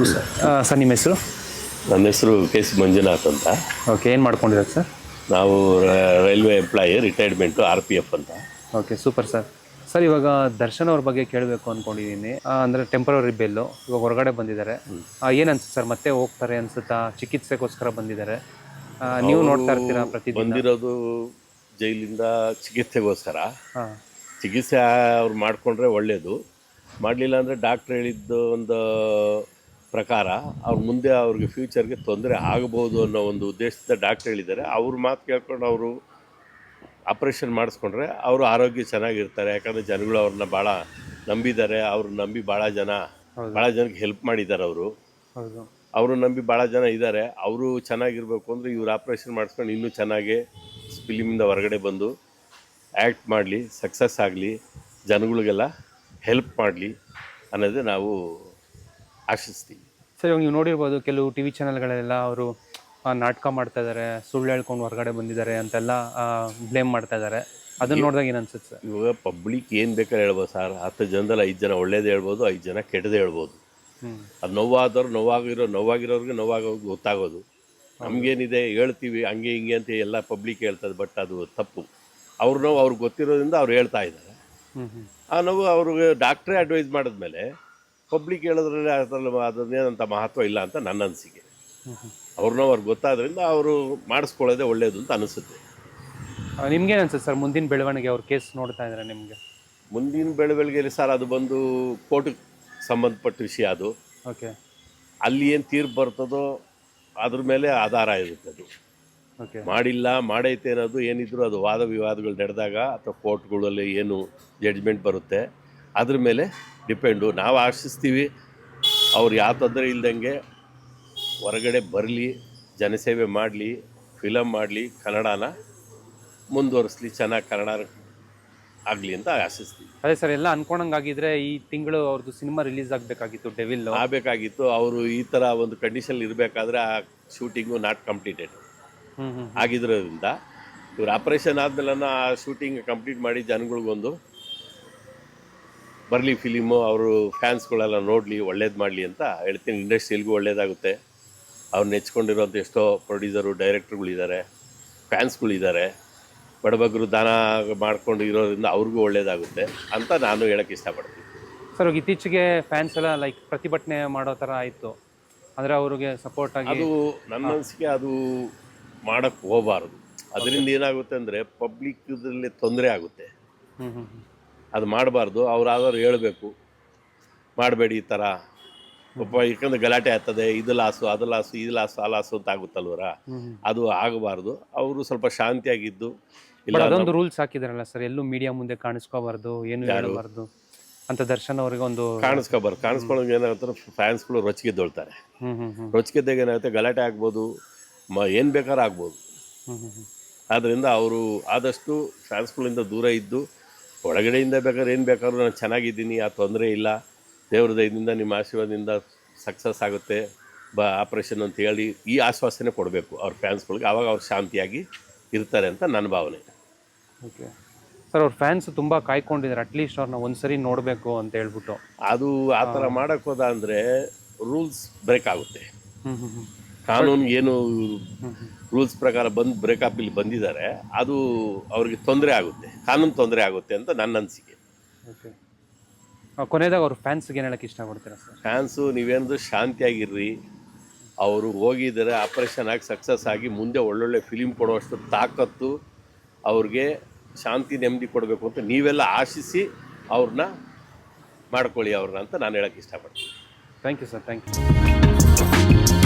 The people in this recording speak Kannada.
ನಮಸ್ತೆ ಸರ್ ನಿಮ್ಮ ಹೆಸರು? ನನ್ನ ಹೆಸರು ಕೆ ಸಿ ಮಂಜುನಾಥ್ ಅಂತ. ಓಕೆ, ಏನು ಮಾಡ್ಕೊಂಡಿರೋದು ಸರ್? ನಾವು ರೈಲ್ವೆ ಎಂಪ್ಲಾಯಿ, ರಿಟೈರ್ಮೆಂಟು RPF ಅಂತ. Okay, super sir. ಸರ್, ಇವಾಗ ದರ್ಶನ್ ಅವ್ರ ಬಗ್ಗೆ ಕೇಳಬೇಕು ಅಂದ್ಕೊಂಡಿದ್ದೀನಿ. ಅಂದರೆ ಟೆಂಪರರಿ ಬೆಲ್ಲು ಇವಾಗ ಹೊರಗಡೆ ಬಂದಿದ್ದಾರೆ. ಏನು ಅನ್ಸುತ್ತೆ ಸರ್, ಮತ್ತೆ ಹೋಗ್ತಾರೆ ಅನ್ಸುತ್ತಾ? ಚಿಕಿತ್ಸೆಗೋಸ್ಕರ ಬಂದಿದ್ದಾರೆ. ನೀವು ನೋಡ್ತಾ ಇರ್ತೀರಾ ಪ್ರತಿದಿನ? ಬಂದಿರೋದು ಜೈಲಿಂದ ಚಿಕಿತ್ಸೆಗೋಸ್ಕರ. ಹಾಂ, ಚಿಕಿತ್ಸೆ ಅವ್ರು ಮಾಡಿಕೊಂಡ್ರೆ ಒಳ್ಳೆಯದು. ಮಾಡಲಿಲ್ಲ ಅಂದರೆ ಡಾಕ್ಟ್ರ್ ಹೇಳಿದ್ದು ಒಂದು ಪ್ರಕಾರ ಅವ್ರ ಮುಂದೆ ಅವ್ರಿಗೆ ಫ್ಯೂಚರ್ಗೆ ತೊಂದರೆ ಆಗಬಹುದು ಅನ್ನೋ ಒಂದು ಉದ್ದೇಶದಿಂದ ಡಾಕ್ಟ್ರ್ ಹೇಳಿದ್ದಾರೆ. ಅವ್ರ ಮಾತು ಕೇಳ್ಕೊಂಡು ಅವರು ಆಪ್ರೇಷನ್ ಮಾಡಿಸ್ಕೊಂಡ್ರೆ ಅವರು ಆರೋಗ್ಯ ಚೆನ್ನಾಗಿರ್ತಾರೆ. ಯಾಕಂದರೆ ಜನಗಳು ಅವ್ರನ್ನ ಭಾಳ ನಂಬಿದ್ದಾರೆ. ಅವ್ರನ್ನ ನಂಬಿ ಭಾಳ ಜನಕ್ಕೆ ಹೆಲ್ಪ್ ಮಾಡಿದ್ದಾರೆ. ಹೌದು, ಅವರು ನಂಬಿ ಭಾಳ ಜನ ಇದ್ದಾರೆ. ಅವರು ಚೆನ್ನಾಗಿರ್ಬೇಕು ಅಂದರೆ ಇವ್ರು ಆಪ್ರೇಷನ್ ಮಾಡಿಸ್ಕೊಂಡು ಇನ್ನೂ ಚೆನ್ನಾಗಿ ಫಿಲಿಮಿಂದ ಹೊರಗಡೆ ಬಂದು ಆ್ಯಕ್ಟ್ ಮಾಡಲಿ, ಸಕ್ಸಸ್ ಆಗಲಿ, ಜನಗಳಿಗೆಲ್ಲ ಹೆಲ್ಪ್ ಮಾಡಲಿ ಅನ್ನೋದೇ ನಾವು ಆಶಿಸ್ತೀವಿ. ಸರ್, ಇವಾಗ ನೀವು ನೋಡಿರ್ಬೋದು ಕೆಲವು TV ಚಾನಲ್ಗಳೆಲ್ಲ ಅವರು ನಾಟಕ ಮಾಡ್ತಾ ಇದ್ದಾರೆ, ಸುಳ್ಳು ಹೇಳ್ಕೊಂಡು ಹೊರಗಡೆ ಬಂದಿದ್ದಾರೆ ಅಂತೆಲ್ಲ ಬ್ಲೇಮ್ ಮಾಡ್ತಾ ಇದ್ದಾರೆ. ಅದನ್ನು ನೋಡಿದಾಗ ಏನು ಅನ್ಸುತ್ತೆ ಸರ್? ಇವಾಗ ಪಬ್ಲಿಕ್ ಏನು ಬೇಕಾದ್ರೆ ಹೇಳ್ಬೋದು ಸರ್. 10 ಜನದಲ್ಲಿ 5 ಜನ ಒಳ್ಳೇದು ಹೇಳ್ಬೋದು, 5 ಜನ ಕೆಟ್ಟದೇ ಹೇಳ್ಬೋದು. ಅದು ನೋವಾದವ್ರು ನೋವಾಗಿರೋರಿಗೆ ನೋವಾಗೋದು ಗೊತ್ತಾಗೋದು. ನಮಗೇನಿದೆ ಹೇಳ್ತೀವಿ ಹಂಗೆ ಹಿಂಗೆ ಅಂತ ಎಲ್ಲ ಪಬ್ಲಿಕ್ ಹೇಳ್ತದೆ. ಬಟ್ ಅದು ತಪ್ಪು. ಅವ್ರ ನೋವು ಅವ್ರಿಗೆ ಗೊತ್ತಿರೋದ್ರಿಂದ ಅವ್ರು ಹೇಳ್ತಾ ಇದ್ದಾರೆ. ಆ ನೋವು ಅವ್ರಿಗೆ ಡಾಕ್ಟ್ರೇ ಅಡ್ವೈಸ್ ಮಾಡಿದ್ಮೇಲೆ ಪಬ್ಲಿಕ್ ಹೇಳೋದ್ರಲ್ಲಿ ಅದನ್ನೇನಂತ ಮಹತ್ವ ಇಲ್ಲ ಅಂತ ನನ್ನ ಅನಿಸಿಕೆ. ಅವ್ರ ನೋವು ಅವ್ರಿಗೆ ಗೊತ್ತಾದ್ರಿಂದ ಅವರು ಮಾಡಿಸ್ಕೊಳ್ಳೋದೇ ಒಳ್ಳೆಯದು ಅಂತ ಅನಿಸುತ್ತೆ. ನಿಮ್ಗೇನು ಅನ್ಸುತ್ತೆ ಸರ್ ಮುಂದಿನ ಬೆಳವಣಿಗೆ? ಅವ್ರ ಕೇಸ್ ನೋಡ್ತಾ ಇದ್ದಾರೆ ನಿಮಗೆ? ಮುಂದಿನ ಬೆಳವಣಿಗೆಯಲ್ಲಿ ಸರ್ ಅದು ಬಂದು ಕೋರ್ಟಿಗೆ ಸಂಬಂಧಪಟ್ಟ ವಿಷಯ. ಅದು ಓಕೆ, ಅಲ್ಲಿ ಏನು ತೀರ್ಪು ಬರ್ತದೋ ಅದ್ರ ಮೇಲೆ ಆಧಾರ ಇರುತ್ತೆ. ಅದು ಓಕೆ, ಮಾಡಿಲ್ಲ ಮಾಡೈತೆ ಅನ್ನೋದು ಏನಿದ್ರು ಅದು ವಾದ ವಿವಾದಗಳು ನಡೆದಾಗ ಅಥವಾ ಕೋರ್ಟ್ಗಳಲ್ಲಿ ಏನು ಜಡ್ಜ್ಮೆಂಟ್ ಬರುತ್ತೆ ಅದ್ರ ಮೇಲೆ ಡಿಪೆಂಡು. ನಾವು ಆಶಿಸ್ತೀವಿ ಅವ್ರು ಯಾವ ತೊಂದರೆ ಇಲ್ದಂಗೆ ಹೊರಗಡೆ ಬರಲಿ, ಜನಸೇವೆ ಮಾಡಲಿ, ಫಿಲಮ್ ಮಾಡಲಿ, ಕನ್ನಡನ ಮುಂದುವರಿಸಲಿ, ಚೆನ್ನಾಗಿ ಕನ್ನಡ ಆಗಲಿ ಅಂತ ಆಶಿಸ್ತೀವಿ. ಅದೇ ಸರ್, ಎಲ್ಲ ಅನ್ಕೊಂಡಂಗಾಗಿದ್ರೆ ಈ ತಿಂಗಳು ಅವ್ರದ್ದು ಸಿನಿಮಾ ರಿಲೀಸ್ ಆಗಬೇಕಾಗಿತ್ತು, ಡೆವಿಲ್ ಆಗಬೇಕಾಗಿತ್ತು. ಅವರು ಈ ಥರ ಒಂದು ಕಂಡೀಷನ್ ಇರಬೇಕಾದ್ರೆ ಆ ಶೂಟಿಂಗು ನಾಟ್ ಕಂಪ್ಲೀಟೆಡ್ ಆಗಿದ್ರೋದ್ರಿಂದ ಇವ್ರು ಆಪ್ರೇಷನ್ ಆದಮೇಲೆ ಆ ಶೂಟಿಂಗ್ ಕಂಪ್ಲೀಟ್ ಮಾಡಿ ಜನಗಳಿಗೊಂದು ಬರಲಿ ಫಿಲಿಮು, ಅವರು ಫ್ಯಾನ್ಸ್ಗಳೆಲ್ಲ ನೋಡಲಿ, ಒಳ್ಳೇದು ಮಾಡಲಿ ಅಂತ ಹೇಳ್ತೀನಿ. ಇಂಡಸ್ಟ್ರಿಯಲ್ಗೂ ಒಳ್ಳೇದಾಗುತ್ತೆ. ಅವ್ರು ನೆಚ್ಕೊಂಡಿರೋಂಥ ಎಷ್ಟೋ ಪ್ರೊಡ್ಯೂಸರು, ಡೈರೆಕ್ಟ್ರುಗಳಿದ್ದಾರೆ, ಫ್ಯಾನ್ಸ್ಗಳಿದ್ದಾರೆ. ಬಡಬಗ್ಗರು ದಾನ ಮಾಡ್ಕೊಂಡು ಇರೋದ್ರಿಂದ ಅವ್ರಿಗೂ ಒಳ್ಳೇದಾಗುತ್ತೆ ಅಂತ ನಾನು ಹೇಳೋಕ್ಕೆ ಇಷ್ಟಪಡ್ತೀನಿ. ಸರ್, ಇತ್ತೀಚೆಗೆ ಫ್ಯಾನ್ಸ್ ಎಲ್ಲ ಲೈಕ್ ಪ್ರತಿಭಟನೆ ಮಾಡೋ ಥರ ಆಯಿತು. ಅಂದರೆ ಅವ್ರಿಗೆ ಸಪೋರ್ಟ್ ಆಗಿ ಅದು ನನ್ನ ಅನಿಸಿಕೆ ಅದು ಮಾಡೋಕ್ಕೆ ಹೋಗಬಾರ್ದು. ಅದರಿಂದ ಏನಾಗುತ್ತೆ ಅಂದರೆ ಪಬ್ಲಿಕ್ದಲ್ಲಿ ತೊಂದರೆ ಆಗುತ್ತೆ. ಅದು ಮಾಡಬಾರ್ದು. ಅವರಾದರೂ ಹೇಳಬೇಕು, ಮಾಡಬೇಡಿ ಈ ಥರ ಒಬ್ಬ, ಯಾಕಂದರೆ ಗಲಾಟೆ ಆಗ್ತದೆ, ಇದು ಲಾಸು, ಅದು ಲಾಸು, ಇದು ಲಾಸು, ಆ ಲಾಸು ಅಂತ ಆಗುತ್ತಲ್ವರ. ಅದು ಆಗಬಾರ್ದು. ಅವರು ಸ್ವಲ್ಪ ಶಾಂತಿಯಾಗಿದ್ದು ಇಲ್ಲ. ಅದೊಂದು ರೂಲ್ಸ್ ಹಾಕಿದಾರಲ್ಲ ಸರ್, ಎಲ್ಲೂ ಮೀಡಿಯಾ ಮುಂದೆ ಕಾಣಿಸ್ಕೋಬಾರ್ದು, ಏನು ಹೇಳಬಾರ್ದು ಅಂತ ದರ್ಶನ್ ಅವ್ರಿಗೆ ಒಂದು ಕಾಣಿಸ್ಕೊಳ್ಳೋದು ಏನಾಗುತ್ತೆ, ಫ್ಯಾನ್ಸ್ಗಳು ರೊಚ್ಚಿಗೆದ್ದೊಳ್ತಾರೆ. ರೊಚ್ಚಿಗೆದ್ದಾಗ ಏನಾಗುತ್ತೆ, ಗಲಾಟೆ ಆಗ್ಬೋದು, ಏನು ಬೇಕಾದ್ರೂ ಆಗ್ಬೋದು. ಆದ್ದರಿಂದ ಅವರು ಆದಷ್ಟು ಫ್ಯಾನ್ಸ್ಗಳಿಂದ ದೂರ ಇದ್ದು ಒಳಗಡೆಯಿಂದ ಬೇಕಾದ್ರೆ ಏನು ಬೇಕಾದ್ರೂ ನಾನು ಚೆನ್ನಾಗಿದ್ದೀನಿ, ಆ ತೊಂದರೆ ಇಲ್ಲ, ದೇವ್ರ ದಯದಿಂದ ನಿಮ್ಮ ಆಶೀರ್ವಾದದಿಂದ ಸಕ್ಸಸ್ ಆಗುತ್ತೆ ಆಪ್ರೇಷನ್ ಅಂತ ಹೇಳಿ ಈ ಆಶ್ವಾಸನೆ ಕೊಡಬೇಕು ಅವ್ರ ಫ್ಯಾನ್ಸ್ಗಳಿಗೆ. ಆವಾಗ ಅವ್ರು ಶಾಂತಿಯಾಗಿ ಇರ್ತಾರೆ ಅಂತ ನನ್ನ ಭಾವನೆ. ಓಕೆ ಸರ್, ಅವ್ರ ಫ್ಯಾನ್ಸ್ ತುಂಬ ಕಾಯ್ಕೊಂಡಿದ್ದಾರೆ, ಅಟ್ಲೀಸ್ಟ್ ಅವ್ರನ್ನ ಒಂದ್ಸರಿ ನೋಡಬೇಕು ಅಂತ ಹೇಳ್ಬಿಟ್ಟು. ಅದು ಆ ಥರ ಮಾಡೋಕ್ಕೆ ಹೋದ ಅಂದರೆ ರೂಲ್ಸ್ ಬ್ರೇಕ್ ಆಗುತ್ತೆ. ಕಾನೂನು ಏನು ರೂಲ್ಸ್ ಪ್ರಕಾರ ಬಂದು ಬ್ರೇಕಪ್ ಇಲ್ಲಿ ಬಂದಿದ್ದಾರೆ, ಅದು ಅವ್ರಿಗೆ ತೊಂದರೆ ಆಗುತ್ತೆ, ಕಾನೂನು ತೊಂದರೆ ಆಗುತ್ತೆ ಅಂತ ನನ್ನ ಅನಿಸಿಕೆ. ಓಕೆ, ಕೊನೆಯದಾಗ ಅವ್ರ ಫ್ಯಾನ್ಸ್ಗೆ ಏನು ಹೇಳೋಕ್ಕೆ ಇಷ್ಟಪಡ್ತೀರಾ ಸರ್? ಫ್ಯಾನ್ಸು ನೀವೇನಾದರೂ ಶಾಂತಿಯಾಗಿರ್ರಿ. ಅವರು ಹೋಗಿದ್ದಾರೆ, ಆಪ್ರೇಷನ್ ಆಗಿ ಸಕ್ಸಸ್ ಆಗಿ ಮುಂದೆ ಒಳ್ಳೊಳ್ಳೆ ಫಿಲಿಮ್ ಕೊಡುವಷ್ಟು ತಾಕತ್ತು ಅವ್ರಿಗೆ, ಶಾಂತಿ ನೆಮ್ಮದಿ ಕೊಡಬೇಕು ಅಂತ ನೀವೆಲ್ಲ ಆಶಿಸಿ ಅವ್ರನ್ನ ಮಾಡ್ಕೊಳ್ಳಿ ಅಂತ ನಾನು ಹೇಳೋಕ್ಕೆ ಇಷ್ಟಪಡ್ತೀನಿ. Thank you sir, thank you.